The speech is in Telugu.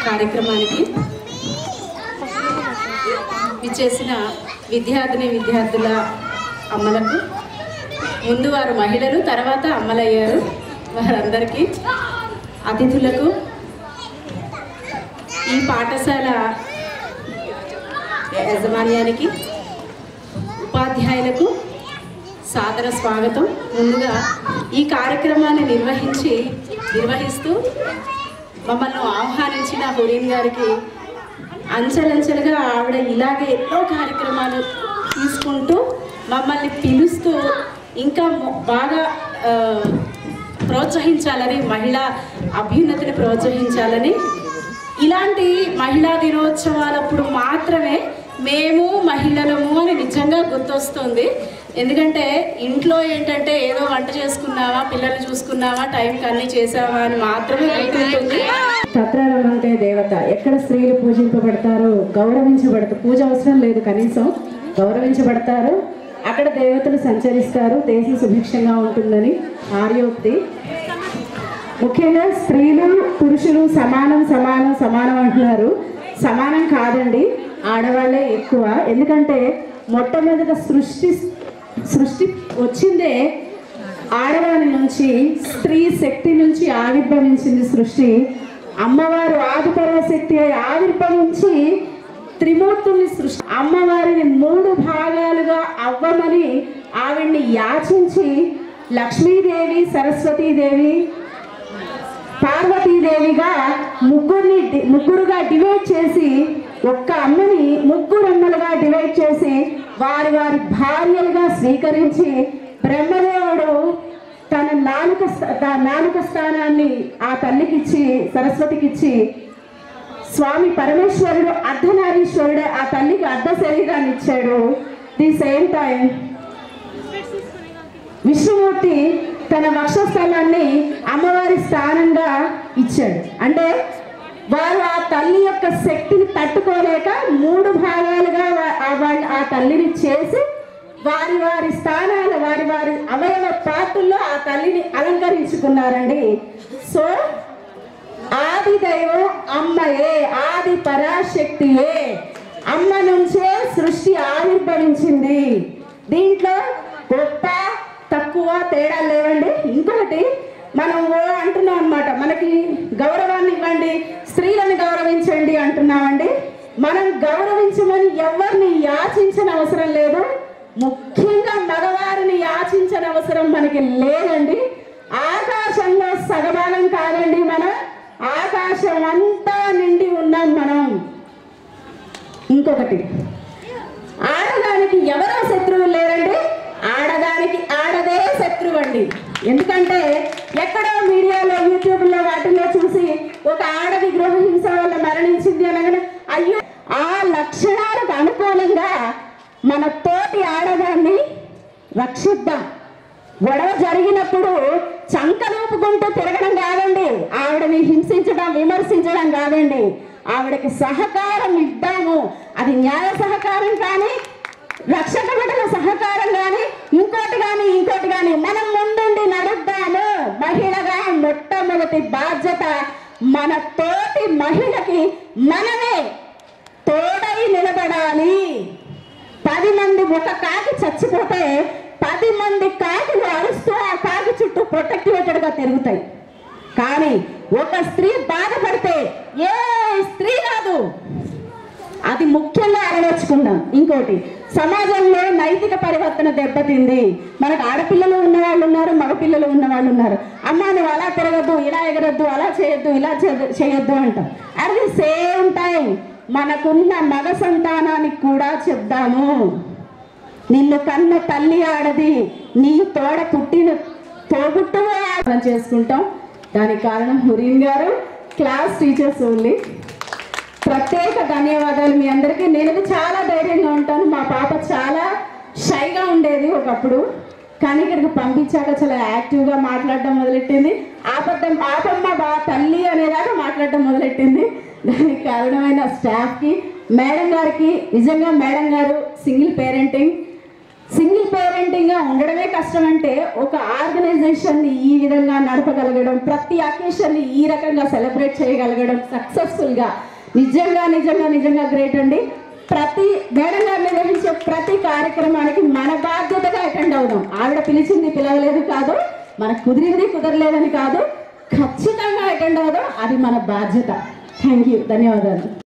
కార్యక్రమానికి విచ్చేసిన విద్యార్థుల అమ్మలకు, ముందు వారు మహిళలు, తర్వాత అమ్మలయ్యారు, వారందరికీ, అతిథులకు, ఈ పాఠశాల యాజమాన్యానికి, ఉపాధ్యాయులకు సాదర స్వాగతం. ముందుగా ఈ కార్యక్రమాన్ని నిర్వహిస్తూ మమ్మల్ని ఆహ్వానించిన హురీన్ గారికి అంచెలంచెలుగా ఆవిడ ఇలాగే ఎన్నో కార్యక్రమాలు తీసుకుంటూ మమ్మల్ని పిలుస్తూ ఇంకా బాగా ప్రోత్సహించాలని, మహిళా అభ్యున్నతిని ప్రోత్సహించాలని, ఇలాంటి మహిళా దినోత్సవాలప్పుడు మాత్రమే మేము మహిళలము అని నిజంగా గుర్తొస్తుంది. ఎందుకంటే ఇంట్లో ఏంటంటే ఏదో వంట చేసుకున్నావా, పిల్లల్ని చూసుకున్నావా, టైంకి అన్నీ చేసావా అని మాత్రమే గుర్తుంటుంది. తత్రారం అంటే దేవత, ఎక్కడ స్త్రీలు పూజింపబడతారో, గౌరవించబడతారు, పూజ అవసరం లేదు, కనీసం గౌరవించబడతారు, అక్కడ దేవతలు సంచరిస్తారు, దేశం సుభిక్షంగా ఉంటుందని ఆర్యోక్తి. ముఖ్యంగా స్త్రీలు పురుషులు సమానం సమానం సమానం అంటున్నారు. సమానం కాదండి, ఆడవాళ్ళే ఎక్కువ. ఎందుకంటే మొట్టమొదట సృష్టి వచ్చిందే ఆడవారి నుంచి, స్త్రీ శక్తి నుంచి ఆవిర్భవించింది సృష్టి. అమ్మవారు ఆదిపరాశక్తి ఆవిర్భవించి త్రిమూర్తుల్ని సృష్టి, అమ్మవారిని 3 భాగాలుగా అవ్వమని ఆవిడ్ని యాచించి లక్ష్మీదేవి, సరస్వతీదేవి, పార్వతీదేవిగా ముగ్గురుగా డివైడ్ చేసి, ఒక్క అమ్మని 3 అమ్మలుగా డివైడ్ చేసి వారి భార్యలుగా స్వీకరించి, బ్రహ్మదేవుడు తన నాలుక స్థానాన్ని ఆ తల్లికిచ్చి, సరస్వతికిచ్చి, స్వామి పరమేశ్వరుడు అర్ధనారీశ్వరుడు ఆ తల్లికి అర్ధ శరీరాన్ని ఇచ్చాడు. ది సేమ్ టైం విష్ణుమూర్తి తన వక్షస్థలాన్ని అమ్మవారి స్థానంగా ఇచ్చాడు. అంటే వారు ఆ తల్లి యొక్క శక్తిని తట్టుకోలేక 3 భాగాలుగా ఆ తల్లిని చేసి వారి స్థానాలు, వారి అవయవ పాత్రల్లో ఆ తల్లిని అలంకరించుకున్నారండి. సో ఆది దైవం అమ్మయే, ఆది పరాశక్తియే, అమ్మ నుంచే సృష్టి ఆవిర్భవించింది. దీంట్లో గొప్ప తక్కువ తేడా లేవండి. ఇంకొకటి మనం అంటున్నాం అన్నమాట, మనకి గౌరవాన్ని ఇవ్వండి, స్త్రీలను గౌరవించండి అంటున్నామండి. మనం గౌరవించమని ఎవరిని యాచించని అవసరం లేదు, ముఖ్యంగా మగవారిని యాచించని అవసరం మనకి లేదండి. ఆకాశంలో సగభాగం కాదండి, మనం ఆకాశం అంతా నిండి ఉన్నాం మనం. ఇంకొకటి, ఆడదానికి ఎవరో శత్రువులు లేరండి, ఆడదానికి ఆడదే శత్రువు అండి. ఎందుకంటే ఎక్కడో మీడియాలో, యూట్యూబ్లో, వాటిల్లో చూసి ఒక ఆడది గృహహింస వల్ల మరణించింది అనగానే అయ్యో, ఆ లక్షణాలకు అనుకూలంగా మన తోటి ఆడదాన్ని రక్షిద్దాం. గొడవ జరిగినప్పుడు చంకలూపుకుంటూ తిరగడం కాదండి, ఆవిడని హింసించడం, విమర్శించడం కాదండి, ఆవిడకి సహకారం ఇద్దాము. అది న్యాయ సహకారం కానీ, రక్షక భటుల సహకారం కానీ, ఇంకోటి కానీ మనం ముందుండి నడుద్దాము. మహిళగా మొట్టమొదటి బాధ్యత మన తోటి మహిళకి మనమే తోడై నిలబడాలి. 10 మంది ఒక కాకి చచ్చిపోతే 10 మంది కాకులు అరుస్తూ ఆ కాకి చుట్టూ ప్రొటెక్టివేటెడ్గా తిరుగుతాయి. కానీ ఒక స్త్రీ బాధపడితే ఏ స్త్రీ కాదు, అది ముఖ్యంగా అరవచ్చుకుందాం. ఇంకోటి, సమాజంలో నైతిక పరివర్తన దెబ్బతింది. మనకు ఆడపిల్లలు ఉన్నవాళ్ళు ఉన్నారు, మగపిల్లలు ఉన్నవాళ్ళు ఉన్నారు. అమ్మ నువ్వు అలా తిరగద్దు, ఇలా ఎగరద్దు, అలా చేయొద్దు, ఇలా చేయొద్దు అంటాం. అట్ ది సేమ్ టైం మనకున్న మగ సంతానానికి కూడా చెప్దాము, నిన్ను కన్న తల్లి ఆడది, నీ తోడ పుట్టిన తోబుట్టుగా చేసుకుంటాం. దానికి కారణం హురీన్ గారు, క్లాస్ టీచర్స్ ఓన్లీ. ప్రత్యేక ధన్యవాదాలు మీ అందరికీ. నేను చాలా ధైర్యంగా ఉంటాను. మా పాప చాలా షైగా ఉండేది ఒకప్పుడు, కానీ ఇక్కడికి పంపించాక చాలా యాక్టివ్గా మాట్లాడడం మొదలెట్టింది. ఆపమ్మ తల్లి అనేదాకా మాట్లాడడం మొదలెట్టింది. దానికి కారణమైన స్టాఫ్కి, మేడం గారికి, నిజంగా మేడం గారు సింగిల్ పేరెంటింగ్ సింగిల్ పేరెంటింగ్గా ఉండడమే కష్టం అంటే ఒక ఆర్గనైజేషన్ని ఈ విధంగా నడపగలగడం, ప్రతి అకేషన్ని ఈ రకంగా సెలబ్రేట్ చేయగలగడం సక్సెస్ఫుల్గా నిజంగా గ్రేట్ అండి. ప్రతి మేడం గారు నిర్వహించే ప్రతి కార్యక్రమానికి మన బాధ్యతగా అటెండ్ అవుదాం. ఆవిడ పిలిచింది పిలవలేదు కాదు, మనకు కుదిరింది కుదరలేదని కాదు, ఖచ్చితంగా అటెండ్ అవుదాం, అది మన బాధ్యత. థ్యాంక్ యూ, ధన్యవాదాలు.